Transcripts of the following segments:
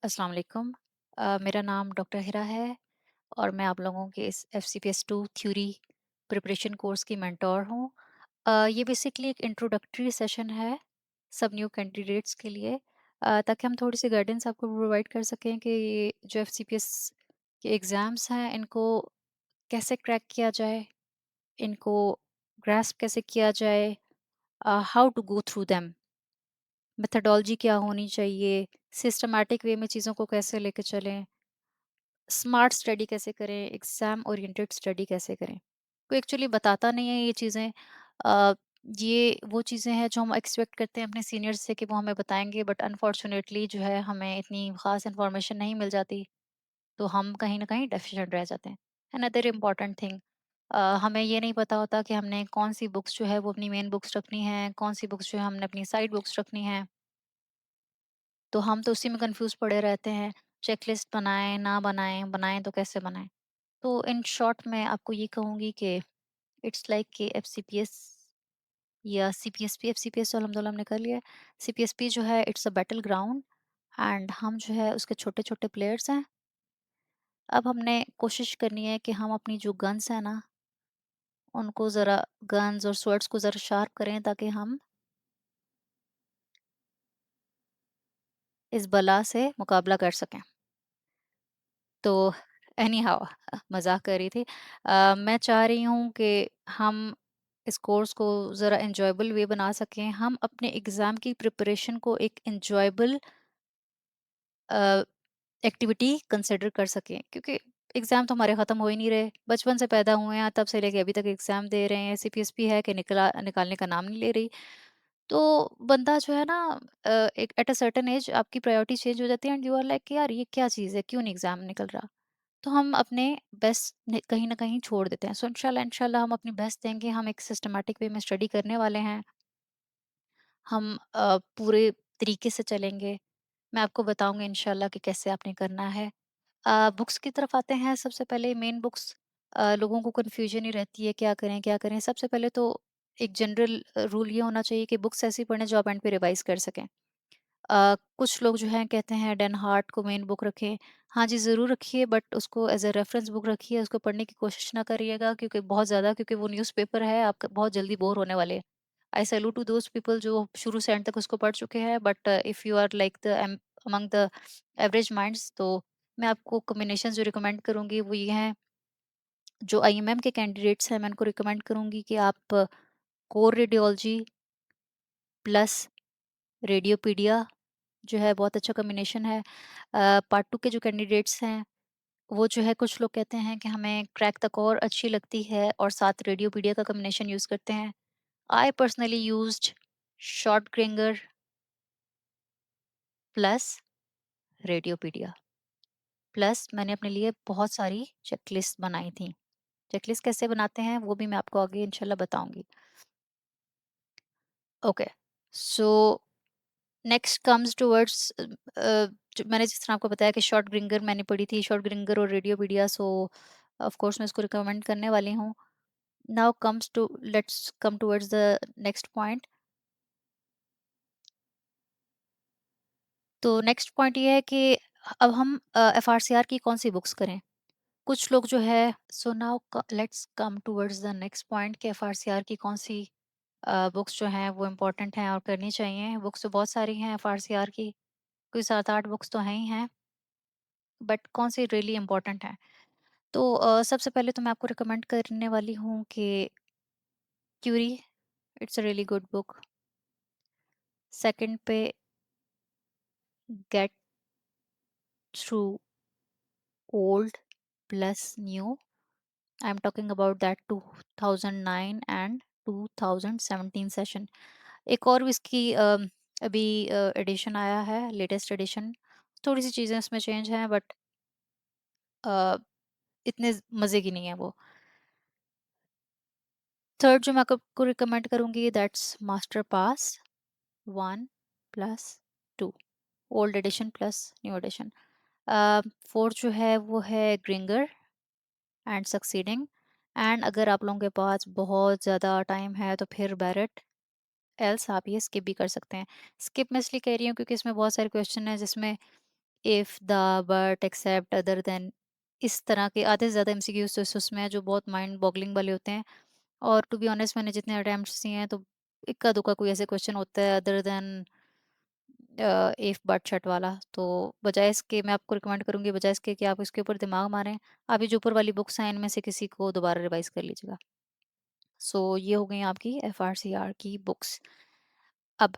अस्सलाम वालेकुम। मेरा नाम डॉक्टर हिरा है और मैं आप लोगों के इस एफसीपीएस 2 थ्योरी प्रिपरेशन कोर्स की मेंटोर हूँ। ये बेसिकली एक इंट्रोडक्टरी सेशन है सब न्यू कैंडिडेट्स के लिए, ताकि हम थोड़ी सी गाइडेंस आपको प्रोवाइड कर सकें कि ये जो एफसीपीएस के एग्ज़ाम्स हैं इनको कैसे क्रैक किया जाए, इनको ग्रास्प कैसे किया जाए, how to go through them, methodology क्या होनी चाहिए, सिस्टमैटिक वे में चीज़ों को कैसे लेके चलें, स्मार्ट स्टडी कैसे करें, एग्जाम ओरिएंटेड स्टडी कैसे करें। कोई एक्चुअली बताता नहीं है ये चीज़ें। अ, ये वो चीज़ें हैं जो हम एक्सपेक्ट करते हैं अपने सीनियर्स से कि वो हमें बताएंगे, बट अनफॉर्चुनेटली जो है हमें इतनी ख़ास इन्फॉर्मेशन नहीं मिल जाती, तो हम कहीं ना कहीं डेफिशिएंट रह जाते हैं। अनदर इम्पॉर्टेंट थिंग, हमें ये नहीं पता होता कि हमने कौन सी बुक्स जो है वो अपनी मेन बुक्स रखनी है, कौन सी बुक्स जो है हमने अपनी साइड बुक्स रखनी है। तो हम तो उसी में कंफ्यूज पड़े रहते हैं, चेकलिस्ट बनाएं ना बनाएं, बनाएं तो कैसे बनाएं। तो इन शॉर्ट मैं आपको ये कहूँगी कि इट्स लाइक कि एफसीपीएस या सीपीएसपी, एफसीपीएस तो अलहमदुलिल्लाह हमने कर लिया है। सीपीएसपी जो है it's a battle ground, and हम जो है उसके छोटे छोटे प्लेयर्स हैं। अब हमने कोशिश करनी है कि हम अपनी जो गन्स हैं ना, उनको ज़रा, गन्स और स्वर्ड्स को ज़रा शार्प करें ताकि हम इस बला से मुकाबला कर सकें। तो एनी हाउ, मजाक कर रही थी। मैं चाह रही हूँ कि हम इस कोर्स को ज़रा enjoyable वे बना सकें, हम अपने एग्ज़ाम की प्रिपरेशन को एक enjoyable एक्टिविटी कंसिडर कर सकें, क्योंकि एग्ज़ाम तो हमारे ख़त्म हो ही नहीं रहे। बचपन से पैदा हुए हैं तब से लेके अभी तक एग्ज़ाम दे रहे हैं, सीपीएसपी है कि निकालने का नाम नहीं ले रही। तो बंदा जो है ना, एक एट अ सर्टेन एज आपकी प्रायोरिटी चेंज हो जाती है एंड यू आर लाइक कि यार ये क्या चीज़ है, क्यों नहीं एग्ज़ाम निकल रहा। तो हम अपने बेस्ट कहीं ना कहीं छोड़ देते हैं। सो इंशाल्लाह इंशाल्लाह हम अपनी बेस्ट देंगे, हम एक सिस्टमेटिक वे में स्टडी करने वाले हैं। हम पूरे तरीके से चलेंगे। मैं आपको बताऊंगी इंशाल्लाह कि कैसे आपने करना है। बुक्स की तरफ आते हैं। सबसे पहले मेन बुक्स, लोगों को कन्फ्यूजन ही रहती है क्या करें क्या करें। सबसे पहले तो एक जनरल रूल ये होना चाहिए कि बुक्स ऐसी पढ़ें जो आप एंड पे रिवाइज कर सकें। कुछ लोग जो हैं कहते हैं डेन हार्ट को मेन बुक रखें। हाँ जी, ज़रूर रखिए, बट उसको एज अ रेफरेंस बुक रखिए, उसको पढ़ने की कोशिश ना करिएगा क्योंकि बहुत ज़्यादा, क्योंकि वो न्यूज़पेपर है, आप बहुत जल्दी बोर होने वाले हैं। I salute to those people जो शुरू से एंड तक उसको पढ़ चुके हैं, but if you are like the among the average minds, तो मैं आपको कॉम्बिनेशन जो रिकमेंड करूँगी वो ये हैं। जो आईएमएम के कैंडिडेट्स हैं, मैं उनको रिकमेंड करूँगी कि आप कोर रेडियोलॉजी प्लस रेडियोपीडिया जो है बहुत अच्छा कॉम्बिनेशन है। पार्ट 2 के जो कैंडिडेट्स हैं, वो जो है कुछ लोग कहते हैं कि हमें क्रैक तक और अच्छी लगती है और साथ रेडियोपीडिया का कॉम्बिनेशन यूज़ करते हैं। I personally used short Grainger plus Radiopaedia, plus मैंने अपने लिए बहुत सारी चेकलिस्ट बनाई थी। चेकलिस्ट कैसे बनाते हैं वो भी मैं आपको आगे इंशाल्लाह बताऊंगी। Okay, so next comes towards, मैंने जिस तरह आपको बताया कि शॉर्ट ग्रिंगर मैंने पढ़ी थी, शॉर्ट ग्रिंगर और रेडियोपीडिया, सो ऑफ कोर्स मैं इसको रिकमेंड करने वाली हूँ। Now comes to let's come towards the next point. तो नेक्स्ट पॉइंट ये है कि अब हम एफआरसीआर की कौन सी बुक्स करें। कुछ लोग जो है, so now let's come towards the next point कि एफआरसीआर की कौन सी बुक्स जो हैं वो इम्पोर्टेंट हैं और करनी चाहिए। बुक्स तो बहुत सारी हैं एफआरसीआर की, कोई 7-8 बुक्स तो हैं ही हैं, बट कौन सी रियली इम्पोर्टेंट हैं। तो सबसे पहले तो मैं आपको रिकमेंड करने वाली हूँ कि क्यूरी, it's a really good book. Second पे get through old plus new, I am talking about that 2009 and 2017 session. एक और भी इसकी अभी एडिशन आया है, लेटेस्ट एडिशन। थोड़ी सी चीज़ें इसमें चेंज हैं, बट इतने मज़े की नहीं है वो। थर्ड जो मैं आपको रिकमेंड करूँगी, that's master pass 1 plus 2, old edition plus new edition. Fourth जो है वो है ग्रिंगर एंड सक्सीडिंग। एंड अगर आप लोगों के पास बहुत ज़्यादा टाइम है तो फिर बैरेट, एल्स आप ये स्किप भी कर सकते हैं। स्किप मैं इसलिए कह रही हूँ क्योंकि इसमें बहुत सारे क्वेश्चन हैं जिसमें if, the, but, except, other than, इस तरह के आधे से ज़्यादा एमसीक्यूज़ तो उसमें हैं जो बहुत माइंड बॉगलिंग वाले होते हैं। और टू बी ऑनेस्ट मैंने जितने अटेम्प्ट्स दिए हैं तो इक्का-दुक्का कोई ऐसे क्वेश्चन होता है other than if, but, shut वाला। तो बजाय इसके मैं आपको रिकमेंड करूँगी, बजाय इसके कि आप इसके ऊपर दिमाग मारें, आप ये जो ऊपर वाली बुक्स हैं इनमें से किसी को दोबारा रिवाइज़ कर लीजिएगा। सो ये हो गई आपकी एफआरसीआर की बुक्स। अब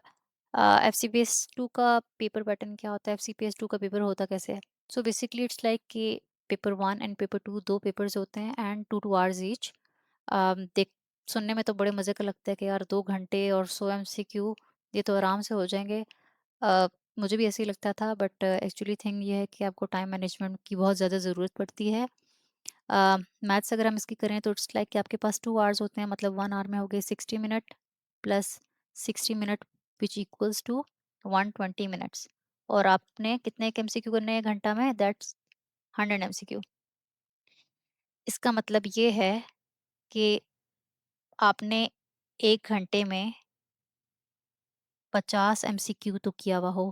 एफसीपीएस 2 का पेपर पैटर्न क्या होता है? एफसीपीएस 2 का पेपर होता कैसे है? सो बेसिकली इट्स लाइक कि पेपर 1 एंड पेपर 2 2 पेपर्स होते हैं एंड 2 2 आवर्स ईच। देख सुनने में तो बड़े मज़े का लगता है कि यार 2 घंटे और 100 एमसीक्यू, ये तो आराम से हो जाएँगे। अ, मुझे भी ऐसे ही लगता था, बट एक्चुअली थिंग ये है कि आपको टाइम मैनेजमेंट की बहुत ज़्यादा ज़रूरत पड़ती है। मैथ्स अगर हम इसकी करें तो इट्स लाइक कि आपके पास 2 आवर्स होते हैं, मतलब 1 आवर में हो गए 60 minute plus 60 minute which equals to 120 minutes. और आपने कितने एमसीक्यू करने हैं घंटा में? That's 100 MCQ. इसका मतलब ये है कि आपने 1 घंटे में 50 एमसीक्यू तो किया हुआ हो।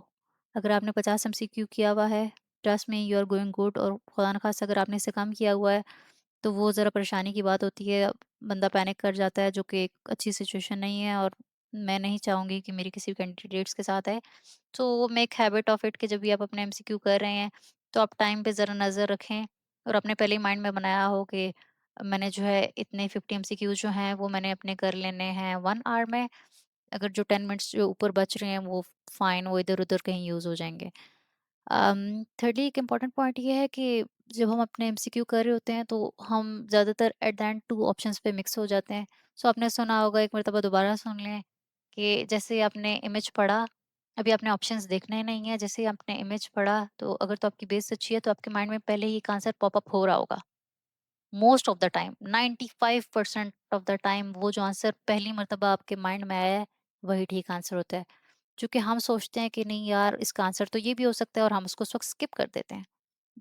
अगर आपने 50 एमसीक्यू किया हुआ है, trust me you are going good. और खुदा न खास्ता अगर आपने इससे कम किया हुआ है तो वो ज़रा परेशानी की बात होती है। बंदा पैनिक कर जाता है, जो कि एक अच्छी सिचुएशन नहीं है और मैं नहीं चाहूँगी कि मेरी किसी कैंडिडेट्स के साथ है। तो मेक हैबिट ऑफ इट कि जब भी आप अपने एमसीक्यू कर रहे हैं तो आप टाइम पे ज़रा नज़र रखें और अपने पहले ही माइंड में बनाया हो कि मैंने जो है इतने 50 एमसीक्यू जो हैं वो मैंने अपने कर लेने हैं 1 आवर में। अगर जो 10 मिनट्स जो ऊपर बच रहे हैं वो फाइन, वो इधर-उधर कहीं यूज़ हो जाएँगे। थिर्डली एक इम्पॉर्टेंट पॉइंट ये है कि जब हम अपने एमसीक्यू कर रहे होते हैं तो हम ज़्यादातर एट द एंड 2 ऑप्शंस पे मिक्स हो जाते हैं। सो आपने सुना होगा, एक मर्तबा दोबारा सुन लें कि जैसे ही आपने इमेज पढ़ा, अभी आपने ऑप्शंस देखने ही नहीं है, जैसे ही आपने इमेज पढ़ा तो अगर तो आपकी बेस अच्छी है तो आपके माइंड में पहले ही एक आंसर पॉप अप हो रहा होगा। Most of the time 95% of the time वो जो आंसर पहली मर्तबा आपके माइंड में आया है वही ठीक आंसर होता है। क्योंकि हम सोचते हैं कि नहीं यार इसका आंसर तो ये भी हो सकता है और हम उसको उस वक़्त स्किप कर देते हैं।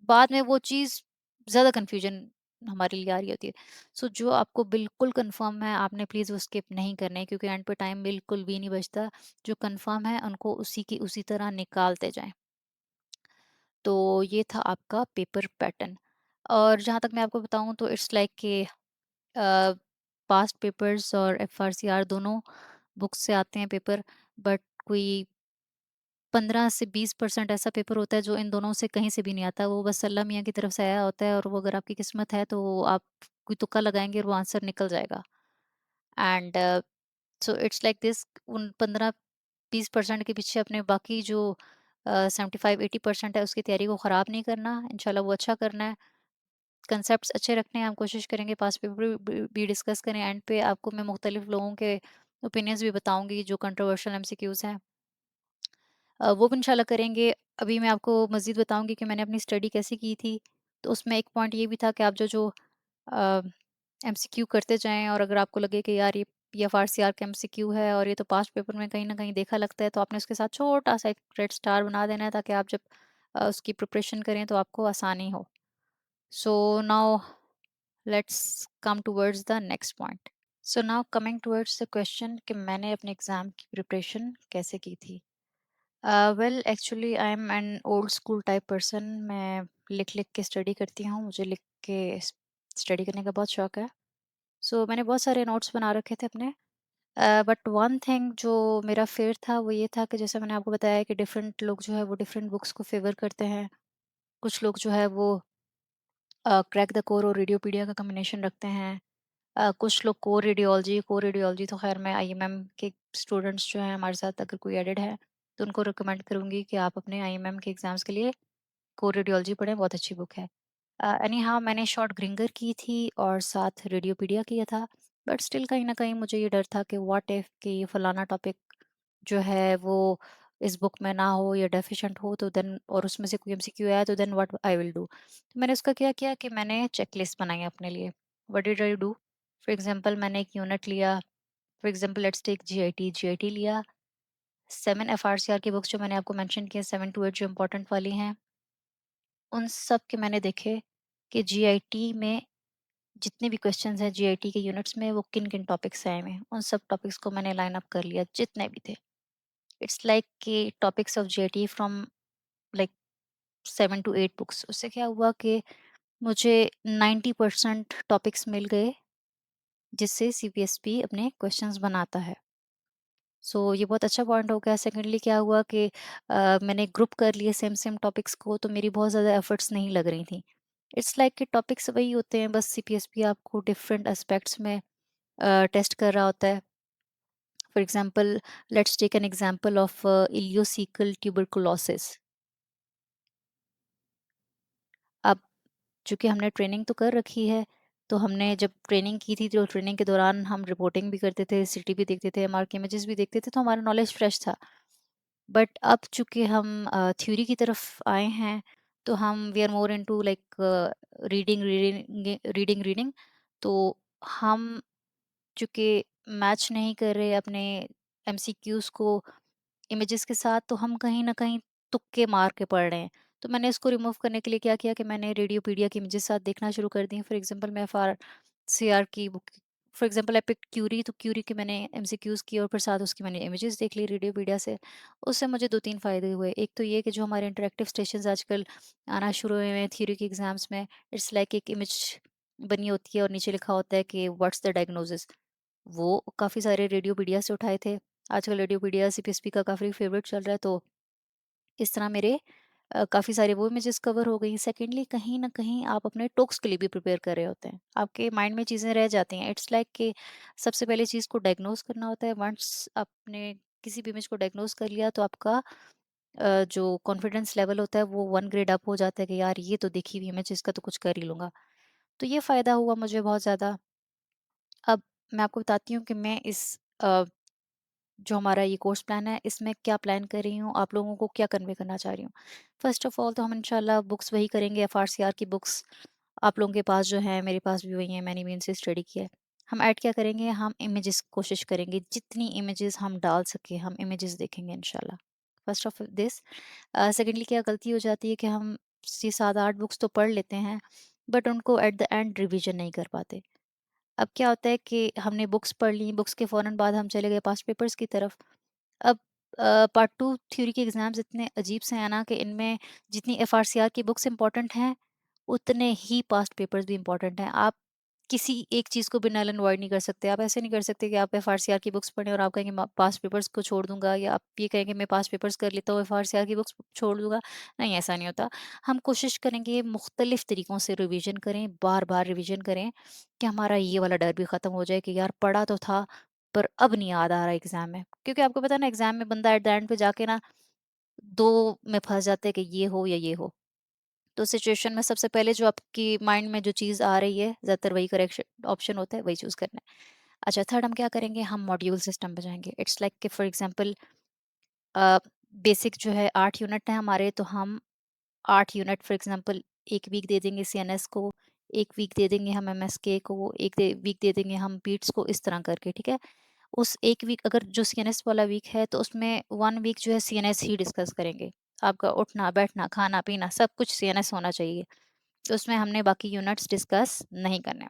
बाद में वो चीज़ ज़्यादा कन्फ्यूजन हमारे लिए आ रही होती है। सो जो आपको बिल्कुल कन्फर्म है आपने प्लीज़ वो स्किप नहीं करना है, क्योंकि एंड पे टाइम बिल्कुल भी नहीं बचता। जो कन्फर्म है उनको उसी की उसी तरह निकालते जाएँ। तो ये था आपका पेपर पैटर्न। और जहाँ तक मैं आपको बताऊँ तो इट्स लाइक कि पास्ट पेपर्स और एफआरसीआर दोनों बुक्स से आते हैं पेपर, बट कोई 15 से 20% ऐसा पेपर होता है जो इन दोनों से कहीं से भी नहीं आता। वो बस अल्लाह मियाँ की तरफ से आया होता है और वो अगर आपकी किस्मत है तो आप कोई तुक्का लगाएँगे और वो आंसर निकल जाएगा। And so it's like this, उन 15-20% के पीछे अपने बाकी जो 75-80% है उसकी तैयारी को ख़राब नहीं करना, इंशाल्लाह वो अच्छा करना है। कंसेप्ट्स अच्छे रखने हैं, हम कोशिश करेंगे पास पेपर भी डिस्कस करें। एंड पे आपको मैं मुख्तलिफ लोगों के ओपिनियंस भी बताऊँगी जो कंट्रोवर्शियल एमसीक्यूज़ हैं। वो भी इंशाल्लाह करेंगे। अभी मैं आपको मज़ीद बताऊँगी कि मैंने अपनी स्टडी कैसे की थी। तो उसमें एक पॉइंट ये भी था कि आप जो अ, एमसीक्यू करते जाएँ और अगर आपको लगे कि यार ये एफआरसीआर का एमसीक्यू है और ये तो पास्ट पेपर में कहीं न कहीं देखा लगता है, तो आपने उसके साथ छोटा-सा एक रेड स्टार बना देना है ताकि आप जब उसकी प्रिपरेशन करें तो आपको आसानी हो। So now let's come towards the next point. So now coming towards the question कि मैंने अपने एग्ज़ाम की प्रिपरेशन कैसे की थी। Well actually I am an old school type person. मैं लिख लिख के स्टडी करती हूँ, मुझे लिख के स्टडी करने का बहुत शौक है। सो मैंने बहुत सारे नोट्स बना रखे थे अपने। बट वन थिंग जो मेरा फेयर था वो ये था कि जैसे मैंने आपको बताया कि डिफरेंट लोग जो है वो डिफरेंट बुक्स को फेवर करते हैं। कुछ लोग जो है वो क्रैक द कोर और रेडियोपीडिया का कम्बिनेशन रखते हैं। कुछ लोग कोर रेडियोलॉजी तो खैर मैं आईएमएम के स्टूडेंट्स जो हैं हमारे साथ अगर कोई एडेड है तो उनको रिकमेंड करूंगी कि आप अपने आईएमएम के एग्जाम्स के लिए कोर रेडियोलॉजी पढ़ें, बहुत अच्छी बुक है। एनी हाँ मैंने शॉर्ट ग्रिंगर की थी और साथ रेडियोपीडिया किया था। बट स्टिल कहीं ना कहीं मुझे ये डर था कि व्हाट इफ कि ये फलाना टॉपिक जो है वो इस बुक में ना हो या डेफिशिएंट हो, तो देन और उसमें से कोई एमसीक्यू आया तो then what I will do. तो मैंने उसका क्या किया कि मैंने चेकलिस्ट बनाई अपने लिए। What did I do? For example मैंने एक यूनिट लिया। For example let's take GIT लिया। 7 एफआरसीआर की बुक्स जो मैंने आपको मेंशन किया 7 टू 8 जो इंपॉर्टेंट वाली हैं, उन सब के मैंने देखे कि जीआईटी में जितने भी क्वेश्चंस हैं जीआईटी के यूनिट्स में वो किन-किन टॉपिक्स से आए हुए हैं। उन सब टॉपिक्स को मैंने लाइन अप कर लिया जितने भी थे। इट्स लाइक कि topics of GIT from like 7 to 8 books. उससे क्या हुआ कि मुझे 90% टॉपिक्स मिल गए जिससे सीपीएसपी अपने क्वेश्चंस बनाता है। सो ये बहुत अच्छा पॉइंट हो गया। सेकेंडली क्या हुआ कि मैंने ग्रुप कर लिए सेम सेम टॉपिक्स को, तो मेरी बहुत ज़्यादा एफर्ट्स नहीं लग रही थी। इट्स लाइक कि टॉपिक्स वही होते हैं, बस सीपीएसपी आपको डिफरेंट एस्पेक्ट्स में टेस्ट कर रहा होता है। For example, let's take an example of ileocecal tuberculosis. अब चूंकि हमने ट्रेनिंग तो कर रखी है, तो हमने जब ट्रेनिंग की थी, तो ट्रेनिंग के दौरान हम रिपोर्टिंग भी करते थे, सिटी भी देखते थे, एमआर के इमेजेस भी देखते थे, तो हमारा नॉलेज फ्रेश था। बट अब चूंकि हम थ्योरी की तरफ आए हैं, तो हम we are more into like reading reading reading reading. तो हम चूंकि मैच नहीं कर रहे अपने एमसीक्यूज को इमेजेस के साथ, तो हम कहीं न कहीं तुक्के मार के पढ़ रहे हैं। तो मैंने इसको रिमूव करने के लिए क्या किया कि मैंने रेडियोपीडिया की इमेजेस साथ देखना शुरू कर दी। फॉर एग्ज़ाम्पल, मैं एफआरसीआर की book, for example I picked Curie, तो क्यूरी के मैंने एमसीक्यूज़ किए और फिर साथ उसकी मैंने इमेजेस देख ली रेडियोपीडिया से। उससे मुझे 2-3 फ़ायदे हुए। एक तो ये कि जो हमारे इंटरैक्टिव स्टेशंस आजकल आना शुरू हुए हैं थ्योरी के एग्ज़ाम्स में, इट्स लाइक एक इमेज बनी होती है और नीचे लिखा होता है कि व्हाट्स द डायग्नोसिस। वो काफ़ी सारे रेडियोपीडिया से उठाए थे। आजकल रेडियोपीडिया सीपीएसपी का काफ़ी फ़ेवरेट चल रहा है, तो इस तरह मेरे काफ़ी सारे वो इमेजेस कवर हो गई। सेकेंडली, कहीं न कहीं आप अपने टॉक्स के लिए भी प्रिपेयर कर रहे होते हैं। आपके माइंड में चीज़ें रह जाती हैं। इट्स लाइक कि सबसे पहले चीज़ को डायग्नोज़ करना होता है। वन्स आपने किसी भी इमेज को डायग्नोज़ कर लिया, तो आपका जो कॉन्फिडेंस लेवल होता है वो 1 ग्रेड अप हो जाता है कि यार ये तो देखी हुई इमेज, इसका तो कुछ कर ही लूँगा। तो ये फ़ायदा हुआ मुझे बहुत ज़्यादा। अब मैं आपको बताती हूँ कि मैं जो हमारा ये कोर्स प्लान है, इसमें क्या प्लान कर रही हूँ, आप लोगों को क्या कन्वे करना चाह रही हूँ। फर्स्ट ऑफ ऑल तो हम इंशाल्लाह बुक्स वही करेंगे, एफआरसीआर की बुक्स आप लोगों के पास जो है, मेरे पास भी वही है, मैंने भी इनसे स्टडी किया है। हम ऐड क्या करेंगे, हम इमेजेस कोशिश करेंगे, जितनी इमेजेस हम डाल सके हम इमेजेस देखेंगे इंशाल्लाह। First of this. सेकेंडली, क्या गलती हो जाती है कि हम 7-8 बुक्स तो पढ़ लेते हैं, बट उनको एट द एंड रिविजन नहीं कर पाते। अब क्या होता है कि हमने बुक्स पढ़ ली, बुक्स के फ़ौरन बाद हम चले गए पास्ट पेपर्स की तरफ। अब पार्ट 2 थ्योरी के एग्ज़ाम्स इतने अजीब से हैं ना कि इनमें जितनी एफआरसीआर की बुक्स इम्पोर्टेंट हैं, उतने ही पास्ट पेपर्स भी इम्पोर्टेंट हैं। आप किसी एक चीज़ को भी नल एंड वॉइड नहीं कर सकते। आप ऐसे नहीं कर सकते कि आप एफआरसीआर की बुक्स पढ़ें और आप कहेंगे मैं पास्ट पेपर्स को छोड़ दूँगा, या आप ये कहेंगे मैं पास्ट पेपर्स कर लेता हूँ, एफआरसीआर की बुक्स छोड़ दूँगा। नहीं, ऐसा नहीं होता। हम कोशिश करेंगे मुख्तलिफ तरीकों से रिवीजन करें, बार-बार रिवीजन करें, कि हमारा ये वाला डर भी ख़त्म हो जाए कि यार पढ़ा तो था, पर अब नहीं याद आ रहा एग्ज़ाम में। क्योंकि आपको पता है ना, एग्ज़ाम में बंदा एट द एंड पे जाके ना 2 में फँस जाता है कि ये हो या ये हो। तो सिचुएशन में सबसे पहले जो आपकी माइंड में जो चीज़ आ रही है, ज़्यादातर वही करेक्शन ऑप्शन होता है, वही चूज़ करना है। अच्छा, थर्ड हम क्या करेंगे, हम मॉड्यूल सिस्टम पे जाएँगे। इट्स लाइक कि फॉर एग्ज़ाम्पल बेसिक जो है 8 यूनिट है हमारे, तो हम 8 यूनिट फॉर एग्ज़ाम्पल 1 वीक दे देंगे सीएनएस को, 1 वीक दे देंगे हम एमएसके को, 1 वीक दे देंगे हम पीट्स को, इस तरह करके, ठीक है? उस 1 वीक, अगर जो सीएनएस वाला वीक है, तो उसमें 1 वीक जो है सीएनएस ही डिस्कस करेंगे। आपका उठना, बैठना, खाना-पीना सब कुछ सीएनएस होना चाहिए। तो उसमें हमने बाकी यूनिट्स डिस्कस नहीं करने।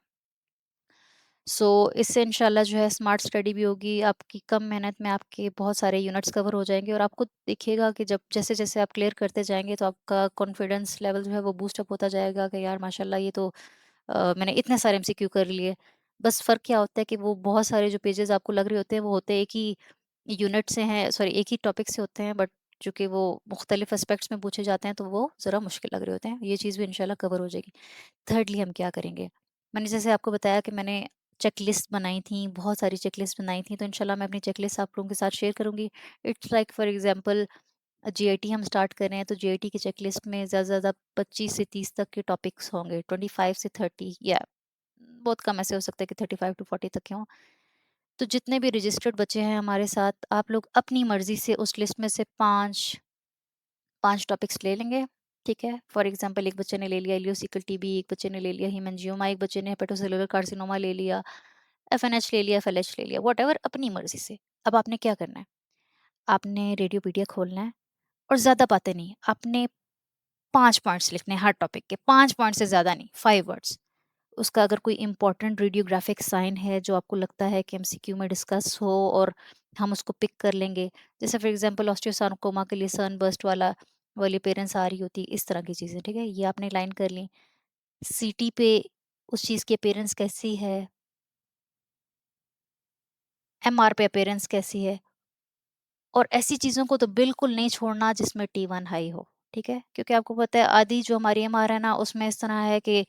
सो इससे इंशाल्लाह जो है स्मार्ट स्टडी भी होगी, आपकी कम मेहनत में आपके बहुत सारे यूनिट्स कवर हो जाएँगे, और आपको देखिएगा कि जब जैसे-जैसे आप क्लियर करते जाएँगे, तो आपका कॉन्फिडेंस लेवल जो है वो बूस्ट अप होता जाएगा कि यार माशाल्लाह, ये तो मैंने इतने सारे एमसीक्यू कर लिए। बस फ़र्क क्या होता है कि वो बहुत सारे जो पेजेज़ आपको लग रहे होते हैं, वो होते एक ही यूनिट से हैं, सॉरी एक ही टॉपिक से होते हैं, बट चूँकि वो मुख्तलिफ एस्पेक्ट्स में पूछे जाते हैं, तो वो ज़रा मुश्किल लग रहे होते हैं। ये चीज़ भी इंशाल्लाह कवर हो जाएगी। थिर्डली हम क्या करेंगे? मैंने जैसे आपको बताया कि मैंने चेकलिस्ट बनाई थी, बहुत सारी चेकलिस्ट बनाई थी, तो इंशाल्लाह मैं अपनी चेकलिस्ट आप लोगों के साथ शेयर करूँगी। It's like for example, GIT हम स्टार्ट कर रहे हैं, तो जीआईटी की चेकलिस्ट में ज़्यादा से ज़्यादा 25 से 30 तक के टॉपिक्स होंगे, 25 से 30, या बहुत कम ऐसे हो सकता है कि 35 टू 40 तक के हों। तो जितने भी रजिस्टर्ड बच्चे हैं हमारे साथ, आप लोग अपनी मर्ज़ी से उस लिस्ट में से 5 टॉपिक्स ले लेंगे, ठीक है? फॉर एग्ज़ाम्पल, एक बच्चे ने ले लिया इलियोसिकल टीबी, एक बच्चे ने ले लिया हीमेंजियोमा, एक बच्चे ने हेपेटोसेलुलर कार्सिनोमा ले लिया, एफएनएच ले लिया, एफएलएच ले लिया, व्हाटएवर, अपनी मर्ज़ी से। अब आपने क्या करना है? आपने रेडियोपीडिया खोलना है, और ज़्यादा बातें नहीं, आपने 5 पॉइंट्स लिखने हैं हर टॉपिक के, 5 पॉइंट से ज़्यादा नहीं, 5 वर्ड्स। उसका अगर कोई इम्पोर्टेंट रेडियोग्राफिक साइन है जो आपको लगता है कि एमसीक्यू में डिस्कस हो, और हम उसको पिक कर लेंगे, जैसे फॉर एग्जांपल ऑस्टियोसार्कोमा के लिए सनबर्स्ट वाला वाली पेरेंट्स आ रही होती, इस तरह की चीज़ें, ठीक है? ये आपने लाइन कर ली। सिटी पे उस चीज़ की अपीयरेंस कैसी है, एमआर पे अपीयरेंस कैसी है, और ऐसी चीज़ों को तो बिल्कुल नहीं छोड़ना जिसमें T1 हाई हो, ठीक है? क्योंकि आपको पता है आधी जो हमारी एमआर है ना, उसमें इस तरह है कि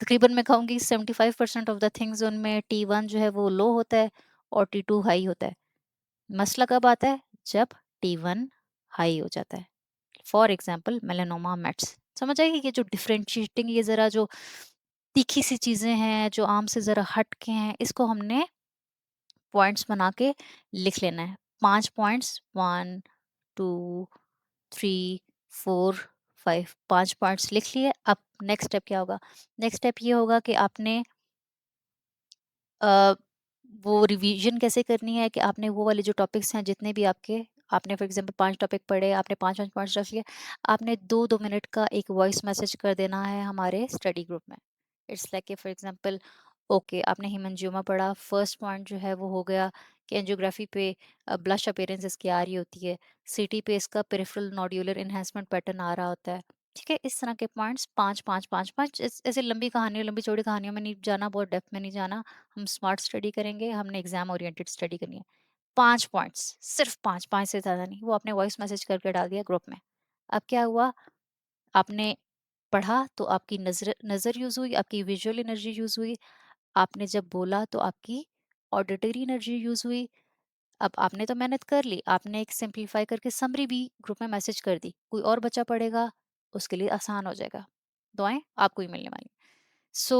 तकरीबन मैं कहूँगी 75% ऑफ द थिंग्स उनमें T1 जो है वो लो होता है और T2 हाई होता है। मसला कब आता है? जब T1 हाई हो जाता है। फॉर एग्ज़ाम्पल मेलानोमा, मेट्स, समझ आएगी? ये जो डिफरेंशिएटिंग, ये ज़रा जो तीखी सी चीज़ें हैं, जो आम से ज़रा हट के हैं, इसको हमने पॉइंट्स बना के लिख लेना है। 5 पॉइंट्स, 1, 2, 3, 4, 5, 5 पॉइंट्स लिख लिए। अब नेक्स्ट स्टेप क्या होगा? नेक्स्ट स्टेप ये होगा कि आपने अ, वो रिवीजन कैसे करनी है कि आपने वो वाले जो टॉपिक्स हैं जितने भी आपके, आपने फॉर एग्जांपल 5 टॉपिक पढ़े, आपने 5-5 पॉइंट्स रख लिए, आपने 2-2 मिनट का एक वॉइस मैसेज कर देना है हमारे स्टडी ग्रुप में। इट्स लाइक कि फॉर एग्जांपल, ओके, आपने हीमैंजियोमा पढ़ा, फर्स्ट पॉइंट जो है वो हो गया कि एंजियोग्राफी पे ब्लश अपीयरेंस इसकी आ रही होती है, सीटी पे इसका पेरिफेरल नोड्यूलर एनहांसमेंट पैटर्न आ रहा होता है। ठीक है, इस तरह के पॉइंट्स 5-5-5-5, ऐसे लंबी कहानियों, लंबी चौड़ी कहानियों में नहीं जाना, बहुत डेप्थ में नहीं जाना। हम स्मार्ट स्टडी करेंगे, हमने एग्जाम ओरिएंटेड स्टडी करनी है। 5 पॉइंट्स, सिर्फ 5, 5 से ज़्यादा नहीं। वो आपने वॉइस मैसेज करके डाल दिया ग्रुप में। अब क्या हुआ? आपने पढ़ा तो आपकी नज़र नज़र यूज़ हुई, आपकी विजुअल एनर्जी यूज़ हुई। आपने जब बोला तो आपकी ऑडिटरी एनर्जी यूज़ हुई। अब आपने तो मेहनत कर ली, आपने एक सिंप्लीफाई करके समरी भी ग्रुप में मैसेज कर दी। कोई और बच्चा पढ़ेगा, उसके लिए आसान हो जाएगा। दुआएँ आपको ही मिलने वाली। सो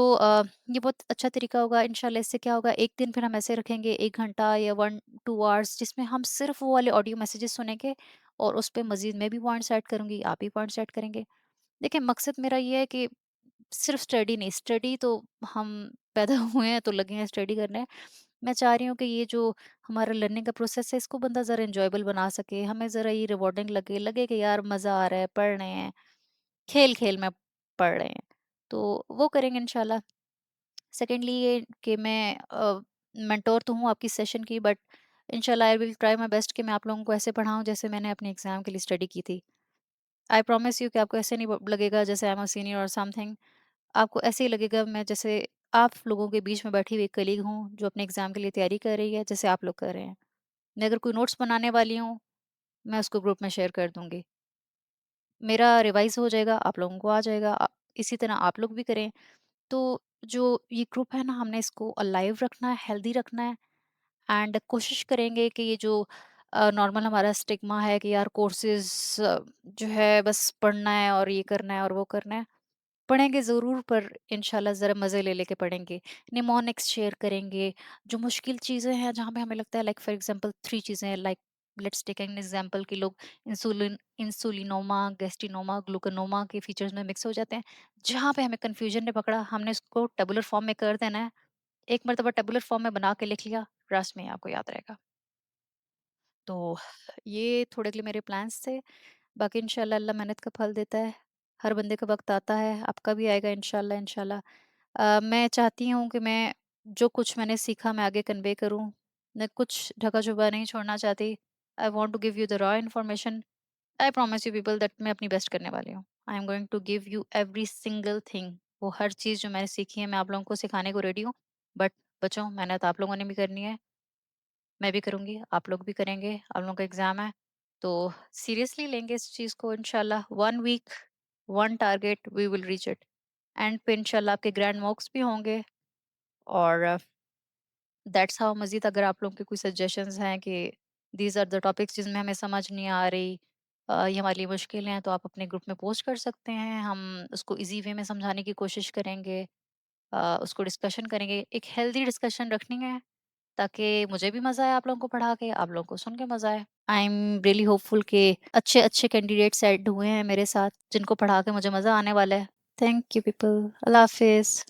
ये बहुत अच्छा तरीका होगा इंशाल्लाह। इससे क्या होगा, एक दिन फिर हम ऐसे रखेंगे 1 घंटा या 1-2 आवर्स, जिसमें हम सिर्फ वो वाले ऑडियो मैसेजेस सुनेंगे और उस पे मज़ीद मैं भी पॉइंट्स ऐड करूँगी, आप भी पॉइंट्स ऐड करेंगे। देखिए, मकसद मेरा ये है कि सिर्फ स्टडी नहीं, स्टडी तो हम पैदा हुए हैं तो लगे हैं स्टडी करने। मैं चाह रही हूँ कि ये जो हमारा लर्निंग का प्रोसेस है, इसको बंदा ज़रा एन्जॉयबल बना सके, हमें ज़रा ये रिवॉर्डिंग लगे, लगे कि यार मज़ा आ रहा है, पढ़ रहे हैं, खेल-खेल में पढ़ रहे हैं। तो वो करेंगे इंशाल्लाह। सेकेंडली ये कि मैं मेंटोर तो हूँ आपकी सेशन की, बट इंशाल्लाह I will try my best कि मैं आप लोगों को ऐसे पढ़ाऊँ जैसे मैंने अपने एग्ज़ाम के लिए स्टडी की थी। आई प्रॉमिस यू कि आपको ऐसे नहीं लगेगा जैसे आई एम अ सीनियर और समथिंग। आपको ऐसे ही लगेगा मैं जैसे आप लोगों के बीच में बैठी हुई एक कलीग हूँ जो अपने एग्ज़ाम के लिए तैयारी कर रही है, जैसे आप लोग कर रहे हैं। मैं अगर कोई नोट्स बनाने वाली हूँ, मैं उसको ग्रुप में शेयर कर दूँगी। मेरा रिवाइज़ हो जाएगा, आप लोगों को आ जाएगा। इसी तरह आप लोग भी करें। तो जो ये ग्रुप है ना, हमने इसको अलाइव रखना है, हेल्दी रखना है, एंड कोशिश करेंगे कि ये जो नॉर्मल हमारा स्टिग्मा है कि यार कोर्सेज़ जो है बस पढ़ना है और ये करना है और वो करना है। पढ़ेंगे ज़रूर, पर इंशाल्लाह ज़रा मज़े ले लेके पढ़ेंगे। निमोनिक्स शेयर करेंगे, जो मुश्किल चीज़ें हैं जहाँ पे हमें लगता है, लाइक फॉर एग्ज़ाम्पल 3 चीज़ें हैं, like let's take an example कि लोग इंसुलिनोमा, गैस्ट्रिनोमा, ग्लूकानोमा के फीचर्स में मिक्स हो जाते हैं। जहाँ पे हमें कन्फ्यूज़न ने पकड़ा, हमने उसको टेबुलर फॉर्म में कर देना है। एक मर्तबा टेबुलर फॉर्म में बना के लिख लिया, ट्रस्ट मी आपको याद रहेगा। तो ये थोड़े के लिए मेरे प्लान्स थे। बाकी इंशाल्लाह अल्लाह मेहनत का फल देता है। हर बंदे का वक़्त आता है, आपका भी आएगा इंशाल्लाह, इंशाल्लाह। मैं चाहती हूँ कि मैं जो कुछ मैंने सीखा मैं आगे कन्वे करूँ। मैं कुछ ढका-छुपा नहीं छोड़ना चाहती। I want to give you the raw information. I promise you people that मैं अपनी बेस्ट करने वाली हूँ। I am going to give you every single thing. वो हर चीज़ जो मैंने सीखी है मैं आप लोगों को सिखाने को रेडी हूँ। बट बच्चों, मेहनत आप लोगों ने भी करनी है, मैं भी करूँगी, आप लोग भी करेंगे, आप लोगों का एग्ज़ाम है। तो सीरियसली लेंगे इस चीज़ को इंशाल्लाह। 1 week, 1 target, we will reach it. End पे इंशाल्लाह आपके ग्रैंड मॉक्स भी होंगे। और दैट्स हाउ। मज़ीद अगर आप लोगों के कोई सजेशंस हैं कि दीज़ आर द टॉपिक्स जिसमें हमें समझ नहीं आ रही, ये हमारे लिए मुश्किल हैं, तो आप अपने ग्रुप में पोस्ट कर सकते हैं। हम उसको ईज़ी वे में समझाने की कोशिश करेंगे। उसको डिस्कशन करेंगे। एक हेल्दी डिस्कशन रखनी है ताकि मुझे भी मज़ा आए आप लोगों को पढ़ा के, आप लोगों को सुन के मज़ा आए। आई एम रियली होपफुल कि अच्छे-अच्छे कैंडिडेट्स ऐड हुए हैं मेरे साथ, जिनको पढ़ा के मुझे मज़ा आने वाला है। Thank you people. अल्लाह हाफ़िज़।